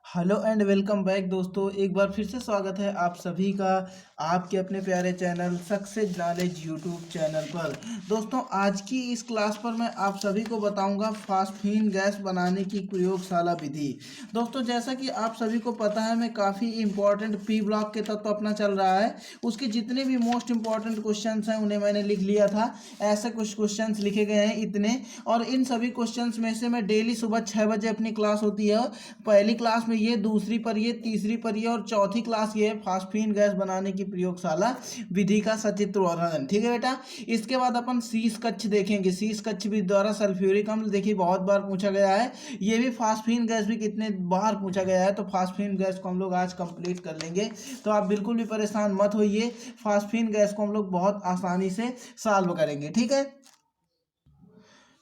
Hello and welcome back दोस्तों। एक बार फिर से स्वागत है आप सभी का आपके अपने प्यारे channel success knowledge YouTube channel पर। दोस्तों आज की इस क्लास पर मैं आप सभी को बताऊंगा फास्फीन गैस बनाने की प्रयोगशाला विधि। दोस्तों जैसा कि आप सभी को पता है मैं काफ़ी इंपॉर्टेंट पी ब्लॉक के तत्व अपना चल रहा है, उसके जितने भी मोस्ट इंपॉर्टेंट क्वेश्चन हैं उन्हें मैंने लिख लिया था। ऐसे कुछ क्वेश्चन लिखे गए हैं इतने, और इन सभी क्वेश्चन में से मैं डेली सुबह 6 बजे अपनी क्लास होती है। पहली क्लास में ये, दूसरी पर ये, तीसरी पर ये और चौथी क्लास ये है फास्फीन गैस बनाने की प्रयोगशाला विधि का सचित्र वर्णन। ठीक है बेटा। इसके बाद अपन शीश कक्ष देखेंगे। शीश कक्ष विधि द्वारा सल्फ्यूरिक अम्ल, देखिए बहुत बार पूछा गया है। ये भी फास्फीन गैस भी कितने बार पूछा गया है, तो फास्फीन गैस को हम लोग आज कंप्लीट कर लेंगे। तो आप बिल्कुल भी परेशान मत होइए, फास्फीन गैस को हम लोग बहुत आसानी से सॉल्व करेंगे। ठीक है।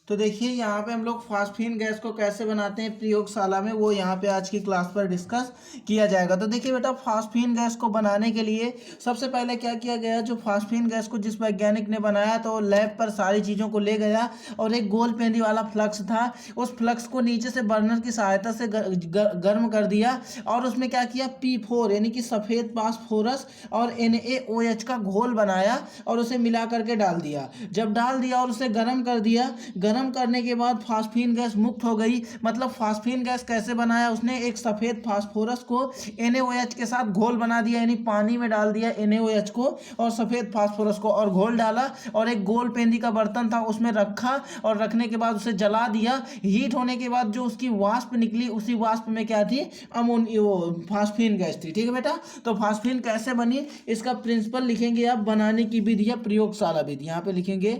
तो देखिए यहाँ पे हम लोग फास्फीन गैस को कैसे बनाते हैं प्रयोगशाला में, वो यहाँ पे आज की क्लास पर डिस्कस किया जाएगा। तो देखिए बेटा, फास्फीन गैस को बनाने के लिए सबसे पहले क्या किया गया, जो फास्फीन गैस को जिस वैज्ञानिक ने बनाया तो लैब पर सारी चीज़ों को ले गया और एक गोल पेंदी वाला फ्लक्स था, उस फ्लक्स को नीचे से बर्नर की सहायता से गर्म कर दिया और उसमें क्या किया, P4 यानी कि सफ़ेद फास्फोरस और NaOH का घोल बनाया और उसे मिला करके डाल दिया। जब डाल दिया और उसे गर्म कर दिया, गर्म करने के बाद फास्फीन गैस मुक्त हो गई। मतलब फास्फीन गैस कैसे बनाया उसने, एक सफ़ेद फास्फोरस को NaOH के साथ घोल बना दिया, यानी पानी में डाल दिया NaOH को और सफ़ेद फास्फोरस को और घोल डाला और एक गोल पेंदी का बर्तन था उसमें रखा और रखने के बाद उसे जला दिया। हीट होने के बाद जो उसकी वाष्प निकली, उसी वाष्प में क्या थी, वो फास्फीन गैस थी। ठीक है बेटा। तो फास्फीन कैसे बनी इसका प्रिंसिपल लिखेंगे आप, बनाने की विधि या प्रयोगशाला विधि। यहाँ पे लिखेंगे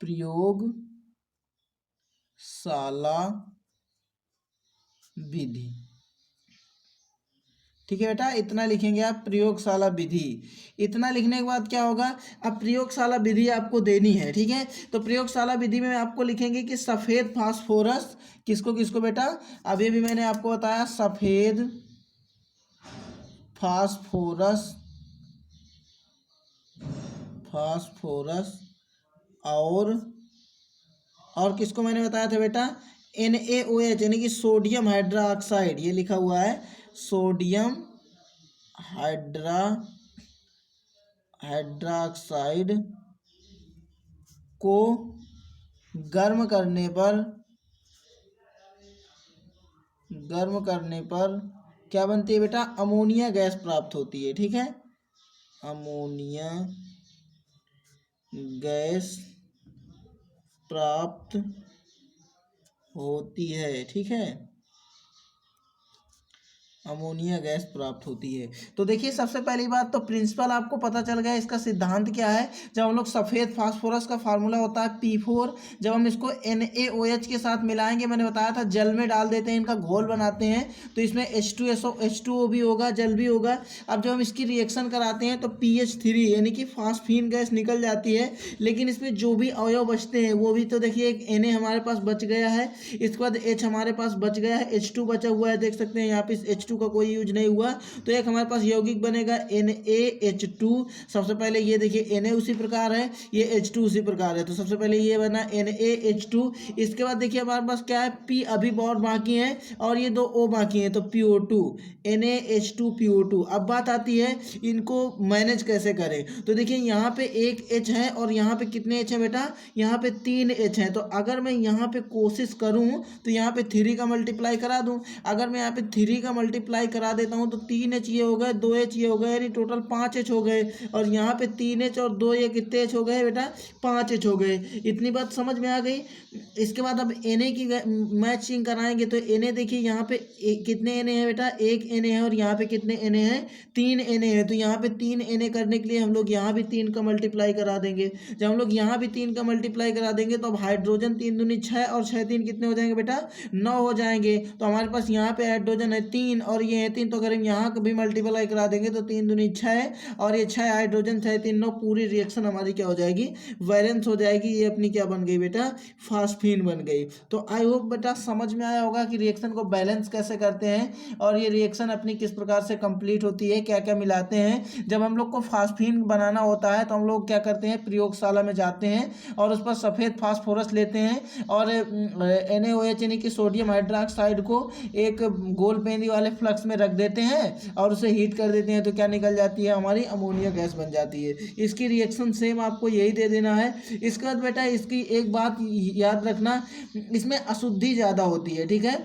प्रयोगशाला विधि। ठीक है बेटा, इतना लिखेंगे आप, प्रयोगशाला विधि। इतना लिखने के बाद क्या होगा, अब प्रयोगशाला विधि आपको देनी है। ठीक है। तो प्रयोगशाला विधि में आपको लिखेंगे कि सफ़ेद फास्फोरस, किसको किसको बेटा, अभी भी मैंने आपको बताया, सफ़ेद फास्फोरस, फास्फोरस और किसको मैंने बताया था बेटा, NaOH यानी कि सोडियम हाइड्रोक्साइड, ये लिखा हुआ है सोडियम हाइड्रोक्साइड को गर्म करने पर क्या बनती है बेटा, अमोनिया गैस प्राप्त होती है। ठीक है। अमोनिया गैस प्राप्त होती है। ठीक है। अमोनिया गैस प्राप्त होती है। तो देखिए सबसे पहली बात तो प्रिंसिपल आपको पता चल गया, इसका सिद्धांत क्या है। जब हम लोग सफ़ेद फास्फोरस का फार्मूला होता है P4, जब हम इसको NaOH के साथ मिलाएंगे, मैंने बताया था जल में डाल देते हैं, इनका घोल बनाते हैं, तो इसमें H2O भी होगा, जल भी होगा। अब जब हम इसकी रिएक्शन कराते हैं तो PH3 यानी कि फास्फीन गैस निकल जाती है, लेकिन इसमें जो भी अवयव बचते हैं वो भी, तो देखिए एक Na हमारे पास बच गया है, इसके बाद H हमारे पास बच गया है, H2 बचा हुआ है, देख सकते हैं यहाँ पे H2 का कोई यूज नहीं हुआ, तो एक हमारे पास यौगिक बनेगा NaH2। सबसे पहले ये देखिए Na उसी प्रकार है, ये H2 उसी प्रकार है, तो सबसे पहले ये बना NaH2। इसके बाद देखिए हमारे पास क्या है, P अभी और बाकी है और ये दो O बाकी है, तो PO2, NaH2 PO2। अब बात आती है इनको मैनेज कैसे करें। तो देखिए यहाँ पे एक H है और यहाँ पे कितने H है बेटा, यहाँ पे 3 H है। तो अगर मैं यहाँ पे कोशिश करूँ तो यहाँ पे 3 का मल्टीप्लाई करा दूँ, अगर मैं यहाँ पे 3 का मल्टीप्लाई करा देता हूँ तो 3H ये हो गए, 2H ये हो गए, यानी टोटल 5H हो गए, और यहाँ पे 3H और 2 ये कितने H हो गए बेटा, 5H हो गए। इतनी बात समझ में आ गई। इसके बाद अब Na की मैचिंग कराएंगे, तो Na देखिए यहाँ पे कितने Na है बेटा, एक Na है और यहाँ पे कितने Na है, 3 Na है, तो यहाँ पे 3 Na करने के लिए हम लोग यहाँ भी 3 का मल्टीप्लाई करा देंगे। जब हम लोग यहाँ भी 3 का मल्टीप्लाई करा देंगे तो अब हाइड्रोजन 3 दूनी 6 और 6 3 कितने हो जाएंगे बेटा, 9 हो जाएंगे। तो हमारे पास यहाँ पे हाइड्रोजन है 3 और ये है 3, तो अगर हम यहाँ कभी मल्टीप्लाई करा देंगे तो 3 दूनी 6 और ये 6 हाइड्रोजन 6 3 9, पूरी रिएक्शन हमारी क्या हो जाएगी, वैलेंस हो जाएगी। ये अपनी क्या बन गई बेटा, फास्फीन बन गई। तो आई होप बेटा समझ में आया होगा कि रिएक्शन को बैलेंस कैसे करते हैं और ये रिएक्शन अपनी किस प्रकार से कंप्लीट होती है, क्या क्या मिलाते हैं। जब हम लोग को फास्फीन बनाना होता है तो हम लोग क्या करते हैं, प्रयोगशाला में जाते हैं और उस पर सफ़ेद फास्फोरस लेते हैं और NaOH यानी कि सोडियम हाइड्रोक्साइड को एक गोल पेंदी वाले फ्लक्स में रख देते हैं और उसे हीट कर देते हैं, तो क्या निकल जाती है, हमारी अमोनिया गैस बन जाती है। इसकी रिएक्शन सेम आपको यही दे देना है। इसके बाद बेटा इसकी एक बात याद रखना, इसमें अशुद्धि ज़्यादा होती है, ठीक है।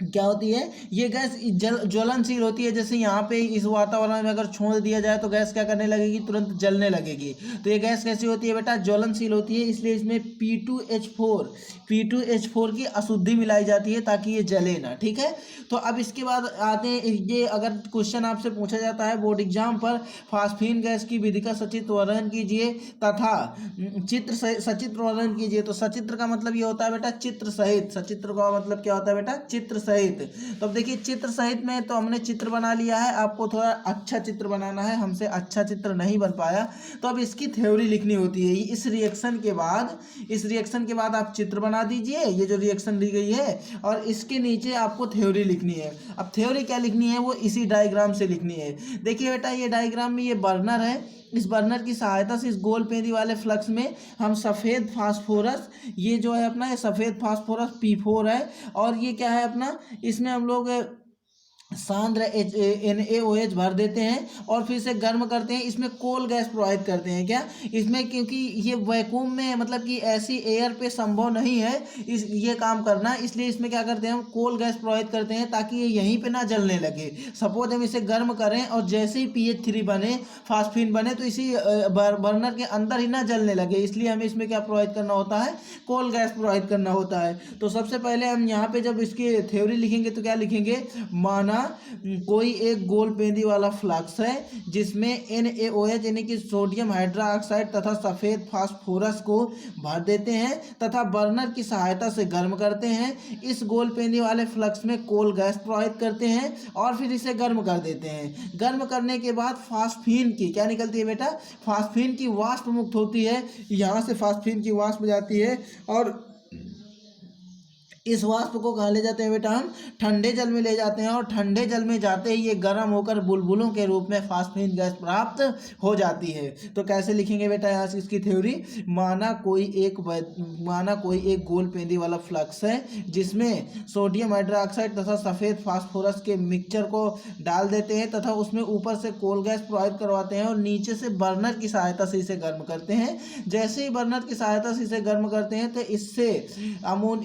क्या होती है, ये गैस ज्वलनशील होती है। जैसे यहाँ पे इस वातावरण में अगर छोड़ दिया जाए तो गैस क्या करने लगेगी, तुरंत जलने लगेगी। तो ये गैस कैसी होती है बेटा, ज्वलनशील होती है, इसलिए इसमें P2H4 की अशुद्धि मिलाई जाती है ताकि ये जले ना, ठीक है। तो अब इसके बाद आते हैं, ये अगर क्वेश्चन आपसे पूछा जाता है बोर्ड एग्जाम पर, फास्फीन गैस की विधि का सचित्र वर्णन कीजिए तथा सचित्र वर्णन कीजिए। तो सचित्र का मतलब ये होता है बेटा चित्र सहित, सचित्र का मतलब क्या होता है बेटा, चित्र सहित। तो अब देखिए चित्र सहित में तो हमने चित्र बना लिया है, आपको थोड़ा अच्छा चित्र बनाना है, हमसे अच्छा चित्र नहीं बन पाया। तो अब इसकी थ्योरी लिखनी होती है। इस रिएक्शन के बाद आप चित्र बना दीजिए, ये जो रिएक्शन दी गई है, और इसके नीचे आपको थ्योरी लिखनी है। अब थ्योरी क्या लिखनी है, वो इसी डायग्राम से लिखनी है। देखिए बेटा ये डायग्राम में ये बर्नर है, इस बर्नर की सहायता से इस गोल पेंदी वाले फ्लक्स में हम सफ़ेद फास्फोरस, ये जो है अपना ये सफ़ेद फास्फोरस P4 है, और ये क्या है अपना, इसमें हम लोग सांद्र NaOH भर देते हैं और फिर से गर्म करते हैं। इसमें कोल गैस प्रोवाइड करते हैं क्या, इसमें, क्योंकि ये वैक्यूम में मतलब कि ऐसी एयर पे संभव नहीं है ये काम करना, इसलिए इसमें क्या करते हैं, हम कोल गैस प्रोवाइड करते हैं ताकि ये यहीं पे ना जलने लगे। सपोज हम इसे गर्म करें और जैसे ही PH3 बने, फास्फीन बने, तो इसी बर्नर के अंदर ही ना जलने लगे, इसलिए हमें इसमें क्या प्रोवाइड करना होता है, कोल गैस प्रोवाइड करना होता है। तो सबसे पहले हम यहाँ पे जब इसकी थ्योरी लिखेंगे तो क्या लिखेंगे, माना कोई एक गोल पेंदी वाला फ्लक्स है जिसमें NaOH यानी कि सोडियम हाइड्रोक्साइड तथा सफ़ेद फास्फोरस को भर देते हैं तथा बर्नर की सहायता से गर्म करते हैं। इस गोल पेंदी वाले फ्लक्स में कोल गैस प्रोवाइड करते हैं और फिर इसे गर्म कर देते हैं। गर्म करने के बाद फास्फीन की क्या निकलती है बेटा, फास्फीन की वाष्प मुक्त होती है। यहाँ से फास्फीन की वाष्प जाती है और इस वाष्प को कहाँ ले जाते हैं बेटा, हम ठंडे जल में ले जाते हैं और ठंडे जल में जाते ही ये गर्म होकर बुलबुलों के रूप में फास्फीन गैस प्राप्त हो जाती है। तो कैसे लिखेंगे बेटा यहाँ से इसकी थ्योरी, माना कोई एक गोल पेंदी वाला फ्लक्स है जिसमें सोडियम हाइड्रोक्साइड तथा सफ़ेद फास्फोरस के मिक्सचर को डाल देते हैं तथा उसमें ऊपर से कोल गैस प्रोवाइड करवाते हैं और नीचे से बर्नर की सहायता से इसे गर्म करते हैं। जैसे ही बर्नर की सहायता से इसे गर्म करते हैं तो इससे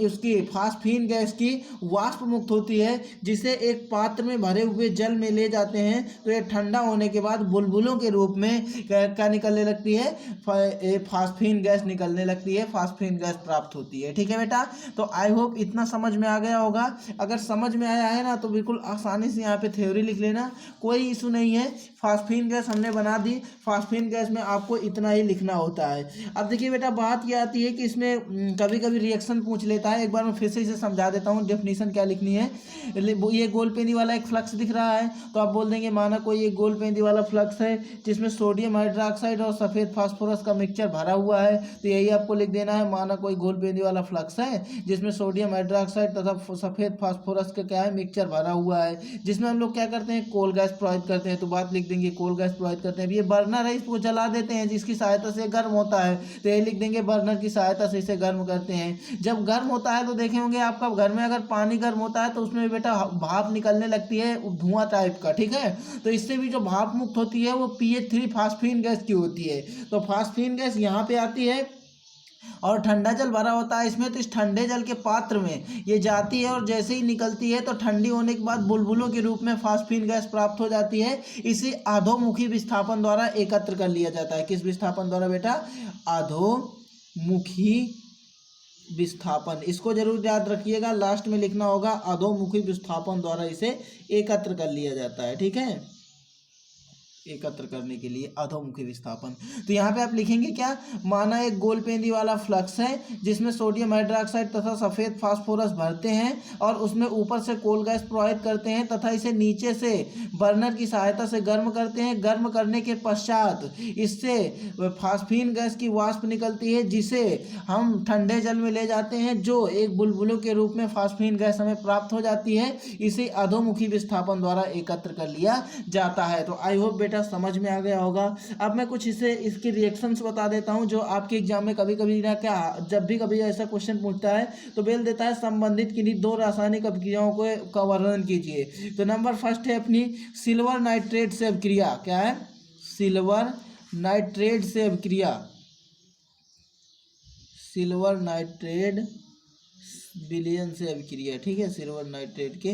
उसकी फास्फीन गैस की वाष्प मुक्त होती है, जिसे एक पात्र में भरे हुए जल में ले जाते हैं। तो ये ठंडा होने के बाद बुलबुलों के रूप में क्या निकलने लगती है, फास्फीन गैस निकलने लगती है, फास्फीन गैस प्राप्त होती है। ठीक है बेटा, तो आई होप इतना समझ में आ गया होगा। अगर समझ में आया है ना तो बिल्कुल आसानी से यहाँ पे थ्योरी लिख लेना, कोई इशू नहीं है। फास्फीन गैस हमने बना दी, फास्फीन गैस में आपको इतना ही लिखना होता है। अब देखिए बेटा बात ये आती है कि इसमें कभी कभी रिएक्शन पूछ लेता है। एक बार मैं फिर से इसे समझा देता हूँ, डेफिनेशन क्या लिखनी है। ये गोल पेंदी वाला एक फ्लक्स दिख रहा है, तो आप बोल देंगे माना कोई एक गोल पेंदी वाला फ्लक्स है जिसमें सोडियम हाइड्रोक्साइड और सफ़ेद फास्फोरस का मिक्सचर भरा हुआ है। तो यही आपको लिख देना है, माना कोई गोल पेंदी वाला फ्लक्स है जिसमें सोडियम हाइड्रोक्साइड तथा सफ़ेद फास्फोरस का क्या है, मिक्सचर भरा हुआ है, जिसमें हम लोग क्या करते हैं, कोल गैस प्रोवाइड करते हैं। तो बात लिख देंगे कोल गैस प्रोवाइड करते हैं। ये बर्नर है, इसको जला देते हैं जिसकी सहायता से गर्म होता है। तो ये लिख देंगे बर्नर की सहायता से इसे गर्म करते हैं। जब गर्म होता है तो देखे होंगे आपका घर में अगर पानी गर्म होता है तो उसमें बेटा भाप निकलने लगती है, धुआं टाइप का। ठीक है, तो इससे भी जो भाप मुक्त होती है वो PH3 फास्फीन गैस की होती है। तो फास्फीन गैस यहाँ पे आती है और ठंडा जल भरा होता है इसमें, तो इस ठंडे जल के पात्र में ये जाती है और जैसे ही निकलती है तो ठंडी होने के बाद बुलबुलों के रूप में फास्फीन गैस प्राप्त हो जाती है। इसे अधोमुखी विस्थापन द्वारा एकत्र कर लिया जाता है। किस विस्थापन द्वारा बेटा, अधोमुखी विस्थापन। इसको जरूर याद रखिएगा, लास्ट में लिखना होगा अधोमुखी विस्थापन द्वारा इसे एकत्र कर लिया जाता है। ठीक है। एकत्र करने के लिए अधोमुखी विस्थापन। तो यहाँ पे आप लिखेंगे क्या, माना एक गोलपेंदी वाला फ्लक्स है जिसमें सोडियम हाइड्रोक्साइड तथा सफ़ेद फास्फोरस भरते हैं और उसमें ऊपर से कोल गैस प्रवाहित करते हैं तथा इसे नीचे से बर्नर की सहायता से गर्म करते हैं। गर्म करने के पश्चात इससे फास्फीन गैस की वाष्प निकलती है जिसे हम ठंडे जल में ले जाते हैं, जो एक बुलबुलों के रूप में फास्फीन गैस हमें प्राप्त हो जाती है। इसे अधोमुखी विस्थापन द्वारा एकत्र कर लिया जाता है। तो आई होप बेटा समझ में आ गया होगा। अब मैं कुछ इसके रिएक्शंस बता देता हूं जो आपके एग्जाम में कभी कभी ना क्या, जब भी कभी ऐसा क्वेश्चन पूछता है तो बोल देता है संबंधित किन्हीं दो रासायनिक अभिक्रियाओं का वर्णन कीजिए। तो नंबर फर्स्ट है अपनी सिल्वर नाइट्रेट से अभिक्रिया। क्या है? सिल्वर नाइट्रेट से अभिक्रिया, सिल्वर नाइट्रेट विलयन से अभिक्रिया। ठीक है, सिल्वर नाइट्रेट के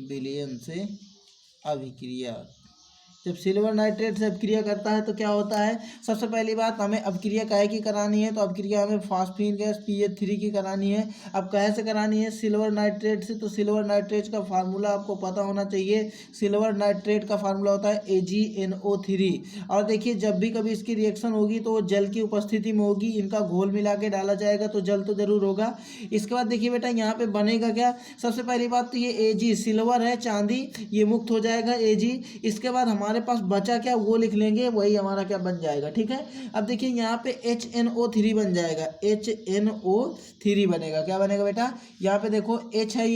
विलयन से अभिक्रिया। जब सिल्वर नाइट्रेट से अभिक्रिया करता है तो क्या होता है, सबसे पहली बात हमें अभिक्रिया काहे की करानी है, तो अभिक्रिया हमें फास्फीन गैस PH3 की करानी है। अब काहे से करानी है, सिल्वर नाइट्रेट से। तो सिल्वर नाइट्रेट का फार्मूला आपको पता होना चाहिए। सिल्वर नाइट्रेट का फार्मूला होता है AgNO3। और देखिए जब भी कभी इसकी रिएक्शन होगी तो वो जल की उपस्थिति में होगी, इनका घोल मिला के डाला जाएगा तो जल तो जरूर होगा। इसके बाद देखिए बेटा यहाँ पे बनेगा क्या, सबसे पहली बात तो ये Ag सिल्वर है, चांदी, ये मुक्त हो जाएगा Ag। इसके बाद हमारे पास बचा क्या, वो लिख लेंगे, वही हमारा क्या बन जाएगा। ठीक है, अब देखिए यहाँ पे HNO3 बन जाएगा, HNO3 बनेगा। क्या बनेगा बेटा, यहाँ पे देखो H है,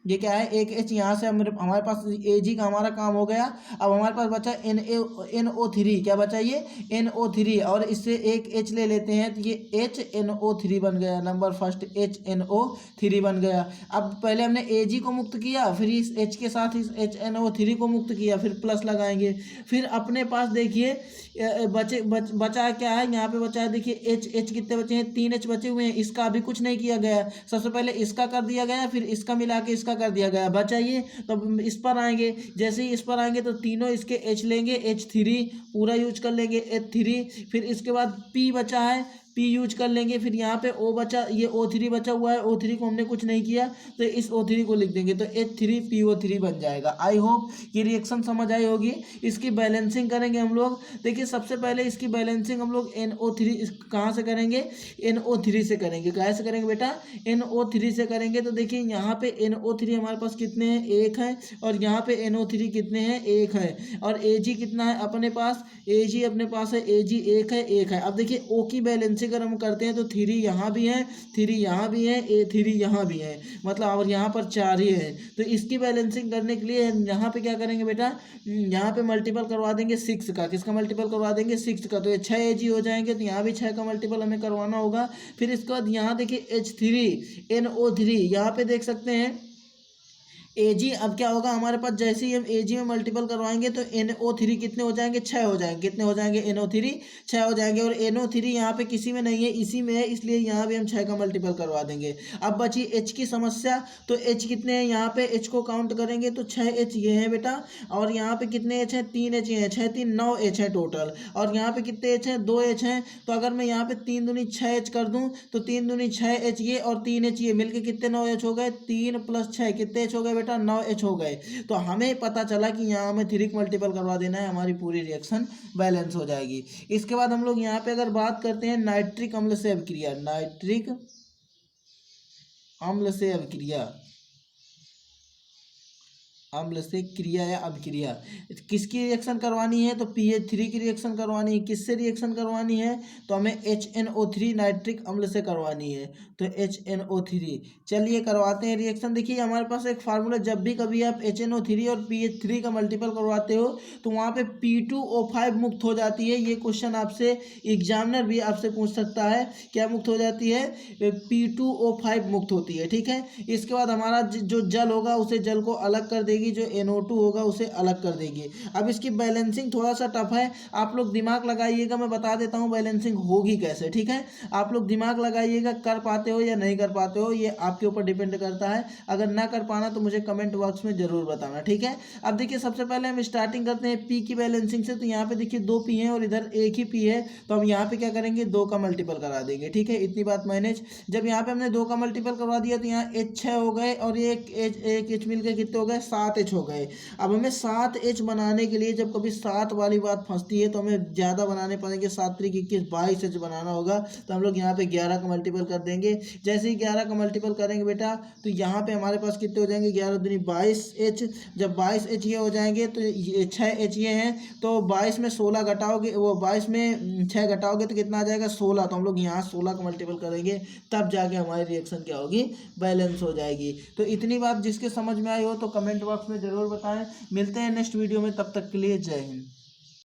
ये क्या है, एक H यहाँ से हमारे पास Ag का हमारा काम हो गया। अब हमारे पास बचा NO3। क्या बचा, ये NO3, और इससे एक H ले लेते हैं तो ये HNO3 बन गया। नंबर फर्स्ट HNO3 बन गया। अब पहले हमने Ag को मुक्त किया, फिर इस H के साथ इस HNO3 को मुक्त किया, फिर प्लस लगाएंगे। फिर अपने पास देखिए बचा क्या है, यहाँ पे बचा है देखिए H कितने बचे हैं, 3 H बचे हुए हैं। इसका अभी कुछ नहीं किया गया, सबसे पहले इसका कर दिया गया, फिर इसका मिला के इसका कर दिया गया। बचा ये, तो इस पर आएंगे, जैसे ही इस पर आएंगे तो तीनों इसके H लेंगे, H3 पूरा यूज कर लेंगे, H3। फिर इसके बाद P बचा है, P यूज कर लेंगे। फिर यहाँ पे O बचा, ये O3 बचा हुआ है, O3 को हमने कुछ नहीं किया तो इस O3 को लिख देंगे, तो H3PO3 बन जाएगा। आई होप ये रिएक्शन समझ आई होगी। इसकी बैलेंसिंग करेंगे हम लोग। देखिए सबसे पहले इसकी बैलेंसिंग हम लोग NO3 कहाँ से करेंगे, NO3 से करेंगे। कहाँ से करेंगे बेटा, NO3 से करेंगे। तो देखिए यहाँ पे NO3 हमारे पास कितने हैं, 1 है, और यहाँ पे NO3 कितने हैं, 1 है। और Ag कितना है अपने पास, Ag अपने पास है, Ag 1 है, 1 है। अब देखिए O की बैलेंसिंग अगर हम करते हैं तो 3 यहाँ भी है, 3 यहाँ भी है, 3 यहाँ भी है, मतलब और यहाँ पर 4 ही है। तो इसकी बैलेंसिंग करने के लिए यहाँ पे क्या करेंगे बेटा, यहाँ पे मल्टीपल करवा देंगे 6 का। किसका मल्टीपल करवा देंगे, 6 का। तो ये 6 Ag हो जाएंगे, तो यहाँ भी 6 का मल्टीपल हमें करवाना होगा। फिर इसके बाद यहाँ देखिए H3NO3, यहाँ पे देख सकते हैं Ag। अब क्या होगा हमारे पास, जैसे ही हम Ag में मल्टीपल करवाएंगे तो NO3 कितने हो जाएंगे, 6 हो जाएंगे। कितने हो जाएंगे, NO3 6 हो जाएंगे। और NO3 यहाँ पे किसी में नहीं है, इसी में है, इसलिए यहाँ भी हम 6 का मल्टीपल करवा देंगे। अब बची H की समस्या, तो H कितने हैं, यहाँ पे H को काउंट करेंगे तो 6 H ये हैं बेटा। और यहाँ पे कितने H हैं, 3 H हैं, 6 3 9 H हैं टोटल। और यहाँ पे कितने H हैं, 2 H हैं। तो अगर मैं यहाँ पे 3 दूनी 6 H कर दूँ तो 3 दूनी 6 H ये और 3 H ये मिलके कितने 9 H हो गए, 3 + 6 कितने H हो गए, 9 H हो गए। तो हमें पता चला कि यहाँ हमें 3 मल्टीपल करवा देना है, हमारी पूरी रिएक्शन बैलेंस हो जाएगी। इसके बाद हम लोग यहाँ पे अगर बात करते हैं नाइट्रिक अम्ल से अभिक्रिया, नाइट्रिक अम्ल से अभिक्रिया, अम्ल से क्रिया या अभिक्रिया, किसकी रिएक्शन करवानी है, तो PH3 की रिएक्शन करवानी है। किससे रिएक्शन करवानी है, तो हमें HNO3 नाइट्रिक अम्ल से करवानी है, तो HNO3 चलिए करवाते हैं रिएक्शन। देखिए हमारे पास एक फार्मूला, जब भी कभी आप HNO3 और PH3 का मल्टीपल करवाते हो तो वहाँ पे P2O5 मुक्त हो जाती है। ये क्वेश्चन आपसे एग्जामिनर भी आपसे पूछ सकता है, क्या मुक्त हो जाती है, P2O5 मुक्त होती है। ठीक है, इसके बाद हमारा जो जल होगा उसे जल को अलग कर देगी, जो NO2 होगा उसे अलग कर देगी। अब इसकी बैलेंसिंग थोड़ा सा टफ है, आप लोग दिमाग लगाइएगा, मैं बता देता हूँ बैलेंसिंग होगी कैसे। ठीक है, आप लोग दिमाग लगाइएगा, कर पाते हो या नहीं कर पाते हो ये आपके ऊपर डिपेंड करता है। अगर ना कर पाना तो मुझे कमेंट बॉक्स में जरूर बताना। ठीक है, अब देखिए सबसे पहले हम स्टार्टिंग करते हैं P की बैलेंसिंग से। तो यहाँ पे देखिए 2 P हैं और इधर एक ही P है, तो हम यहाँ पे क्या करेंगे, 2 का मल्टीपल करा देंगे। ठीक है, इतनी बात मैनेज। जब यहाँ पे हमने 2 का मल्टीपल करवा दिया तो यहाँ H 6 हो गए और एक H मिलकर कितने हो गए, 7 7H हो गए। अब हमें 7H बनाने के लिए जब कभी 7 वाली बात फंसती है तो हमें ज़्यादा बनाने पड़ेंगे, 7 त्रिक 21 22H बनाना होगा। तो हम लोग यहाँ पे 11 का मल्टीपल कर देंगे। जैसे ही 11 का मल्टीपल करेंगे बेटा तो यहाँ पे हमारे पास कितने हो जाएंगे, 11 दूनी 22H। जब 22H ये हो जाएंगे तो ये 6H ये हैं, तो 22 में 16 घटाओगे, वो 22 में 6 घटाओगे तो कितना आ जाएगा 16। तो हम लोग यहाँ 16 का मल्टीपल करेंगे, तब जाके हमारी रिएक्शन क्या होगी, बैलेंस हो जाएगी। तो इतनी बात जिसके समझ में आई हो तो कमेंट बॉक्स में ज़रूर बताएं। मिलते हैं नेक्स्ट वीडियो में, तब तक के लिए जय हिंद।